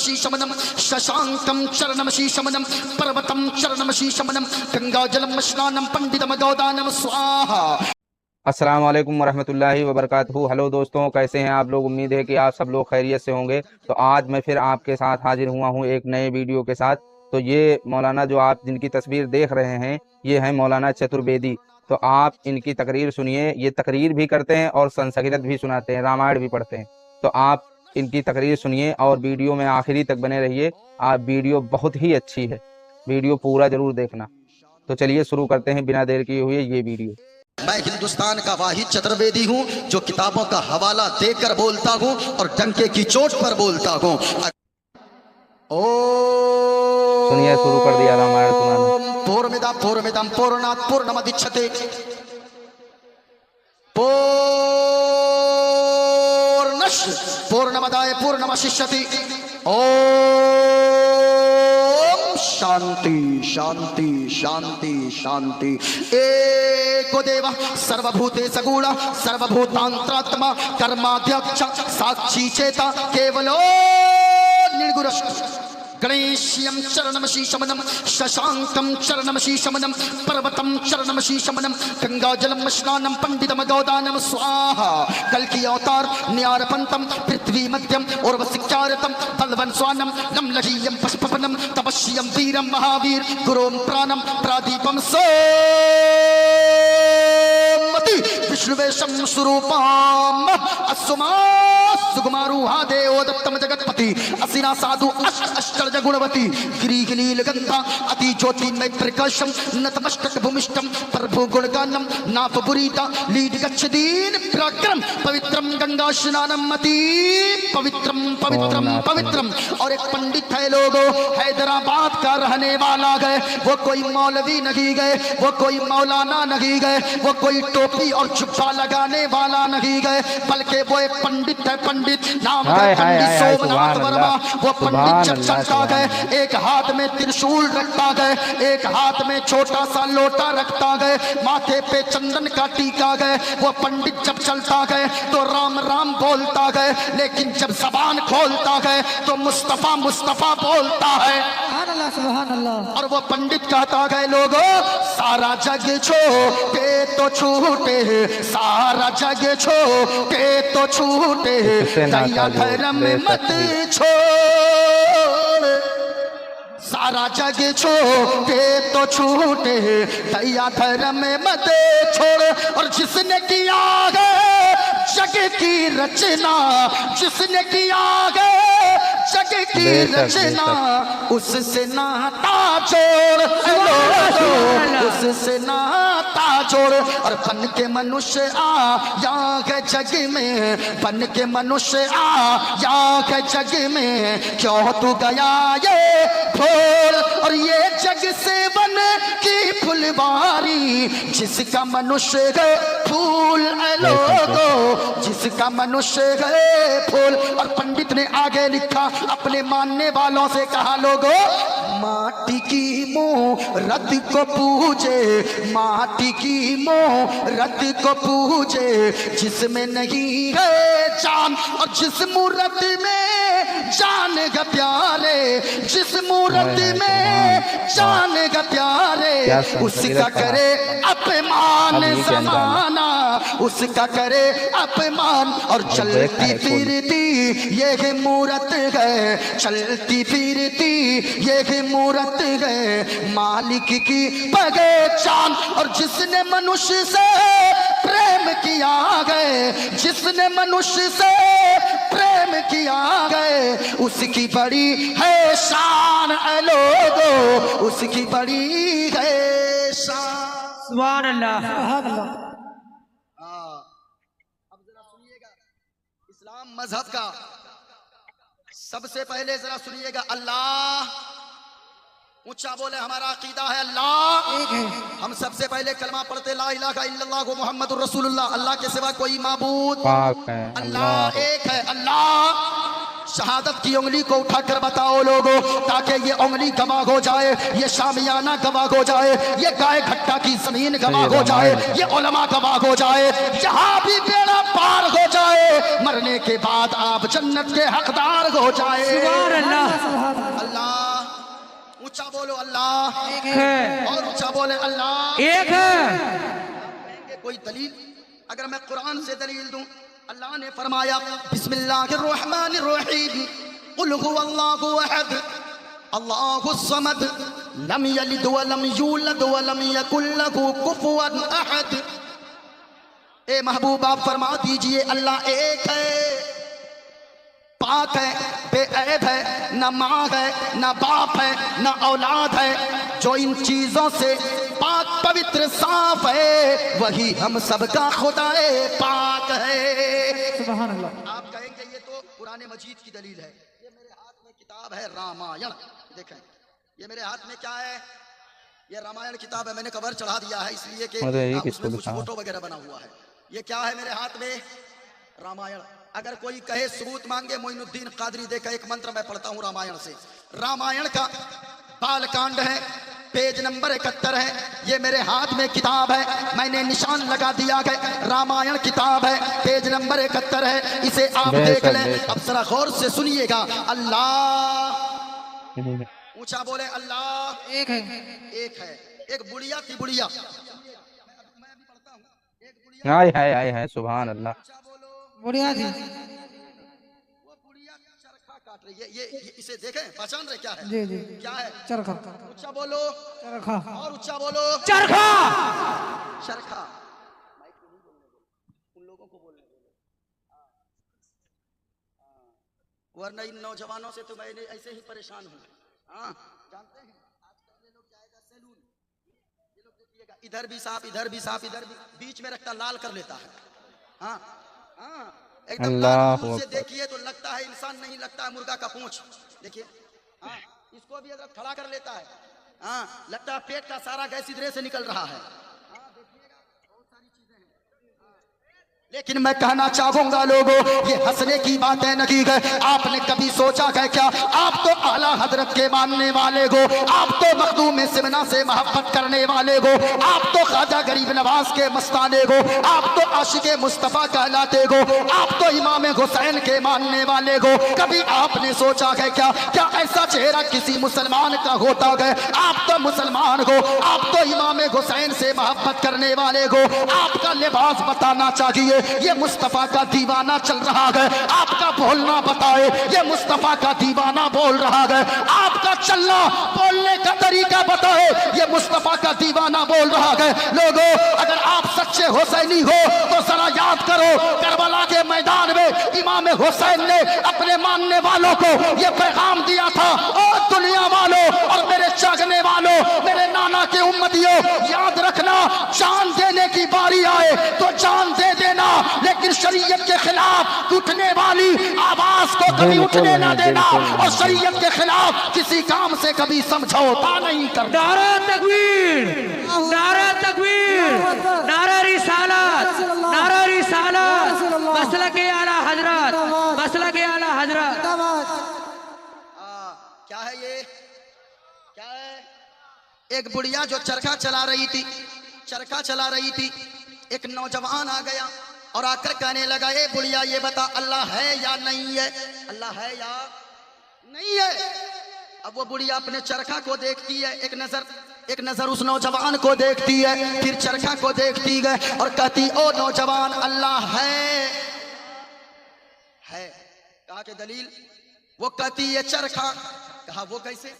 चरणमशीशमनम शशांकम चरणमशीशमनम पर्वतम चरणमशीशमनम गंगाजलम स्नानम पंडितम गौदानम स्वाहा। अस्सलाम वालेकुम वरहमतुल्लाहि वबरकातुहू। हेलो दोस्तों, कैसे हैं आप लोग? उम्मीद है कि आप सब लोग खैरियत से होंगे। तो आज मैं फिर आपके साथ हाजिर हुआ हूं एक नए वीडियो के साथ। तो ये मौलाना जो आप जिनकी तस्वीर देख रहे हैं, ये हैं मौलाना चतुर्वेदी। तो आप इनकी तकरीर सुनिए। ये तकरीर भी करते हैं और संस्कृत भी सुनाते हैं, रामायण भी पढ़ते हैं। तो आप इनकी तकरीर सुनिए और वीडियो में आखिरी तक बने रहिए। आप वीडियो बहुत ही अच्छी है, वीडियो पूरा जरूर देखना। तो चलिए शुरू करते हैं बिना देर किए हुए ये वीडियो। मैं हिंदुस्तान का वाहिद चतुर्वेदी हूँ जो किताबों का हवाला देकर बोलता हूँ और डंके की चोट पर बोलता हूँ। ओ सुनिए, शुरू कर दिया रामायण सुनाना। पूर्णमिदं पूर्णमिदं पूर्णात् पूर्णमुदच्यते पूर्णमदाय पूर्णमवशिष्यति। ओम शांति शांति शांति शांति। एको देव सर्वभूतेषु गूढ़ सर्वभूतांतरात्मा कर्माध्यक्ष साक्षी चेता केवलो निर्गुण। गणेश्यं चरणमशीशमनम शशांकं चरणमशीशमनम पर्वतं चरणमशीशमनम गंगाजलम स्नानम पंडितम गौदानम स्वाहा। कल की अवतार न्यारपंतम पृथ्वी मध्यम उर्वशिक्षारतम बलवन स्वानम नमलहीयम पशुपनम तपस्यम वीरम महावीर गुरोम प्राणम प्रादीपम सोमति विष्णुवेशम स्वरूपम असुमा सुकुमारूहा देवोदत्तम जगतपति असिना साधु अष्टर्ज गुणवती गिरीह नीलगंधा अति ज्योतिर्मय प्रकाशम नतमस्तक भूमिष्ठम प्रभु गुणगानम नापपुरीता लीड गच्छदीन प्रक्रम पवित्रम गंगा स्नानम अति पवित्रम पवित्रम पवित्रम। और एक पंडित है लोगो, हैदराबाद का रहने वाला गए, वो कोई मौलवी नहीं गए, वो कोई मौलाना नहीं गए, वो कोई टोपी और जुब्बा लगाने वाला नहीं गए, बल्कि वो एक पंडित है। पंडित नाम है पंडित सोमनाथ वर्मा। वो पंडित जब चलता गए, एक हाथ में त्रिशूल रखता गए, एक हाथ में छोटा सा लोटा रखता गए, माथे पे चंदन का टीका गए। वो पंडित जब चलता गए तो राम राम बोलता गए, लेकिन जब जबान खोलता गए तो मुस्तफा मुस्तफा बोलता है। सुभान अल्लाह। और वो पंडित कहता गए लोगो, सारा जग छोटे तो छूटे, सारा जग छोटे तो छूटे, दया धर्म मत छोड़। सारा जग छोटे तो छूटे, दया धर्म मत छोड़। और जिसने किया है जग की रचना, जिसने किया है जग की रचना, उससे नाता जोड़, उससे नाता जोड़। और बन के मनुष्य आया है जग में, बन के मनुष्य आया है जग में, क्यों तू गया ये भोर। और ये जग से बन की फुलवारी, जिसका मनुष्य है फूल लोगो, जिसका मनुष्य है फूल। और पंडित ने आगे लिखा, अपने मानने वालों से कहा लोगो, माटी की मूरत को पूजे, माटी की मूरत को पूजे, जिसमें नहीं है जान। और जिस मूरत में जान का प्यारे, जिस मूरत में जान का प्यारे, उसका करे अपमान जमाना, उसका करे अपमान। और चलती फिरती ये मूरत है, चलती फिरती ये मूरत है, मालिक की पहचान। और जिसने मनुष्य से प्रेम किया गए, जिसने मनुष्य से प्रेम किया गए, उसकी बड़ी है शान लोगो, उसकी बड़ी है शान। सुभान अल्लाह। अब जरा सुनिएगा इस्लाम मजहब का। सबसे पहले जरा सुनिएगा, अल्लाह ऊंचा बोले, हमारा अकीदा है अल्लाह एक है। हम सबसे पहले कलमा पढ़ते ला इलाहा इल्लल्लाह मुहम्मदुर रसूलुल्लाह। अल्लाह के सिवा कोई माबूद, अल्लाह एक है। अल्लाह शहादत की उंगली को उठाकर बताओ लोगों, ताकि ये उंगली गवाह हो जाए, ये शामियाना गवाह हो जाए, ये गाय घट्टा की जमीन गवाह हो जाए, ये उलमा गवाह हो जाए, जहां भी बेड़ा पार हो जाए, मरने के बाद आप जन्नत के हकदार हो जाए। है और ऊंचा बोले अल्लाह एक है। कहेंगे कोई दलील? अगर मैं कुरान से दलील दूं, अल्लाह ने फरमाया बिस्मिल्लाहिर्रहमानिर्रहीम कुल हुवल्लाहु अहद अल्लाहुस समद लम यलिद व लम यूलद व लम यकुल लहू कुफुवन अहद। ए महबूब आप फरमा दीजिए अल्लाह एक है, पाक है, बेऐब है, न माँ है, न बाप है, न औलाद है। जो इन चीजों से पाक पवित्र साफ है वही हम सबका खुदाए पाक है। सुभान अल्लाह। आप कहेंगे ये तो कुरान मजीद की दलील है। ये मेरे हाथ में किताब है रामायण, देखें ये मेरे हाथ में क्या है, ये रामायण किताब है। मैंने कवर चढ़ा दिया है इसलिए कि उसमें कुछ फोटो वगैरह बना हुआ है। ये क्या है मेरे हाथ में? रामायण। अगर कोई कहे सबूत मांगे, मोइनुद्दीन कादरी देखा एक मंत्र मैं पढ़ता हूं रामायण से। रामायण का बालकांड है, पेज नंबर 71 है। ये मेरे हाथ में किताब है, मैंने निशान लगा दिया है, रामायण किताब है, पेज नंबर 71 है। इसे आप देख लें। अब जरा गौर से सुनिएगा। अल्लाह ऊंचा बोले अल्लाह एक है। एक है। एक बुढ़िया थी, बुढ़िया हाय हाय हाय हाय सुभान अल्लाह। बुढ़िया थी। वो बुढ़िया चरखा काट रही है। ये इसे देखें, पहचान रहे क्या है? जी जी। क्या है? चरखा। ऊंचा बोलो चरखा। और ऊंचा बोलो चरखा। चरखा। उन लोगों को बोलने दो, वरना इन नौजवानों से तो मैं ऐसे ही परेशान हूँ। हाँ जानते हैं आजकल ये लोग जाएगा सैलून, ये लोग देखिएगा इधर भी सांप, इधर भी सांप, इधर भी, बीच में रखता लाल कर लेता है। हाँ हाँ एकदम लाल से देखिए तो लगता है इंसान नहीं, लगता है मुर्गा का पूंछ। देखिए हाँ इसको भी अगर खड़ा कर लेता है, हाँ लगता है पेट का सारा गैस इधर से निकल रहा है। लेकिन मैं कहना चाहूंगा लोगों, ये हंसने की बातें नहीं है। आपने कभी सोचा है क्या? आप तो आला हजरत के मानने वाले हो, आप तो मखदूम सिमना से मोहब्बत करने वाले हो, आप तो ख्वाजा गरीब नवाज के मस्ताने हो, आप तो आशिक मुस्तफा कहलाते हो, आप तो इमाम हुसैन के मानने वाले हो। कभी आपने सोचा है क्या? क्या ऐसा चेहरा किसी मुसलमान का होता है? आप तो मुसलमान हो, आप तो इमाम हुसैन से मोहब्बत करने वाले हो। आपका लिबास बताना चाहिए ये मुस्तफा का दीवाना चल रहा है। आपका बोलना बताए ये मुस्तफा का दीवाना बोल रहा है। आपका चलना बोलने का तरीका बताए ये मुस्तफा का दीवाना बोल रहा है। लोगों अगर आप सच्चे हुसैनी हो तो जरा याद करो, करबला के मैदान में इमाम हुसैन ने अपने मानने वालों को ये पैगाम दिया था, और दुनिया वालों और मेरे चाहने वालों, मेरे नाना के उम्मतियों, याद रखना जान देने की बारी आए तो जान दे देना, लेकिन शरीयत के खिलाफ उठने वाली आवाज को कभी उठने ना देना, और शरीयत के खिलाफ किसी काम से कभी समझौता नहीं करना। नारा तकबीर, नारा तकबीर, नारा रिसालत, नारा रिसालत, मसलक के आला हजरत, मसलक के आला हजरत। क्या है ये? क्या है? एक बुढ़िया जो चरखा चला रही थी, चरखा चला रही थी, एक नौजवान आ गया और आकर कहने लगा, ए बुढ़िया ये बता अल्लाह है या नहीं है? अल्लाह है या नहीं है? अब वो बुढ़िया अपने चरखा को देखती है, एक नजर उस नौजवान को देखती है, फिर चरखा को देखती है और कहती, ओ नौजवान अल्लाह है। कहा के दलील? वो कहती है चरखा। कहा वो कैसे?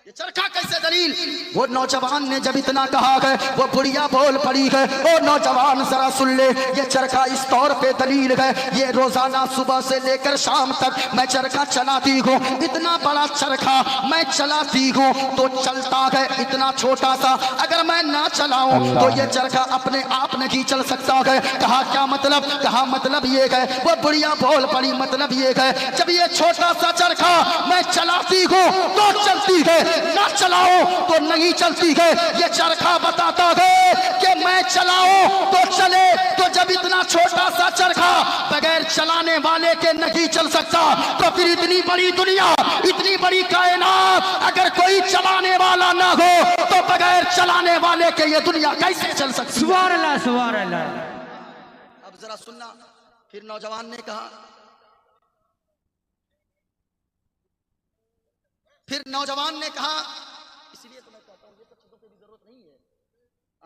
ये चरखा कैसे दलील? वो नौजवान ने जब इतना कहा है वो बुढ़िया बोल पड़ी है, ओ नौजवान जरा सुन ले, ये चरखा इस तौर पे दलील है, ये रोजाना सुबह से लेकर शाम तक मैं चरखा चलाती हूँ। इतना बड़ा चरखा मैं चलाती हूँ तो चलता है इतना छोटा सा, अगर मैं ना चलाऊं तो ये चरखा अपने आप नहीं चल सकता है। कहा क्या मतलब? कहा मतलब ये है, वो बुढ़िया बोल पड़ी, मतलब ये है जब ये छोटा सा चरखा मैं चलाती हूँ तो चलती है, ना चलाओ तो नहीं चलती है। ये चरखा बताता है कि मैं चलाऊं तो चले, तो जब इतना छोटा सा चरखा बगैर चलाने वाले के नहीं चल सकता, तो फिर इतनी बड़ी दुनिया, इतनी बड़ी कायनात अगर कोई चलाने वाला ना हो तो बगैर चलाने वाले के ये दुनिया कैसे चल सकती? सुभान अल्लाह, सुभान अल्लाह। अब जरा सुनना, फिर नौजवान ने कहा, फिर नौजवान ने कहा, इसलिए तो मैं कहता हूं ये सब चीजों पे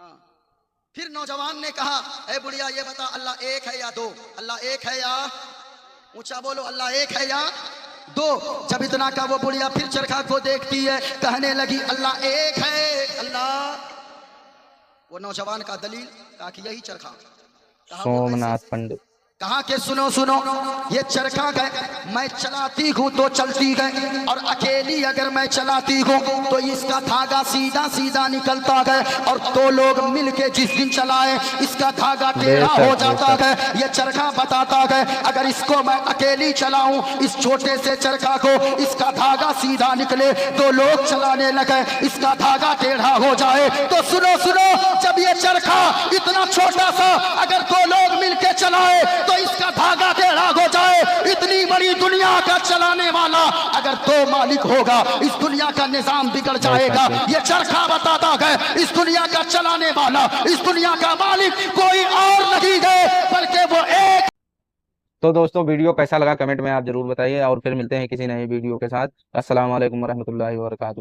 फिर नौजवान ने कहा, ए बुढ़िया ये बता, अल्लाह एक है या दो? अल्लाह एक है या, ऊंचा बोलो, अल्लाह एक है या दो? जब इतना का वो बुढ़िया फिर चरखा को देखती है, कहने लगी अल्लाह एक है। अल्लाह, वो नौजवान का दलील कहा कि यही चरखा। सोमनाथ पंडित कहा कि सुनो सुनो, ये चरखा गए, मैं चलाती हूँ तो चलती गए, और अकेली अगर मैं चलाती हूँ तो इसका धागा सीधा सीधा निकलता है, और दो लोग मिलके जिस दिन चलाए इसका धागा टेढ़ा हो जाता है। ये चरखा बताता है अगर इसको मैं अकेली चलाऊं, इस छोटे से चरखा को, इसका धागा सीधा निकले, दो लोग चलाने लगे इसका धागा टेढ़ा हो जाए। तो सुनो सुनो, जब ये चरखा इतना छोटा सा अगर दो लोग मिलके चलाए तो इसका धागा टेढ़ा हो जाए। इतनी बड़ी दुनिया का चलाने वाला अगर दो मालिक होगा, इस दुनिया का निजाम बिगड़ जाएगा। ये चरखा बताता है इस दुनिया का चलाने वाला, इस दुनिया का मालिक कोई और नहीं है बल्कि वो एक। तो दोस्तों वीडियो कैसा लगा कमेंट में आप जरूर बताइए, और फिर मिलते हैं किसी नए वीडियो के साथ। अस्सलाम वालेकुम रहमतुल्लाहि व बरकातुहू।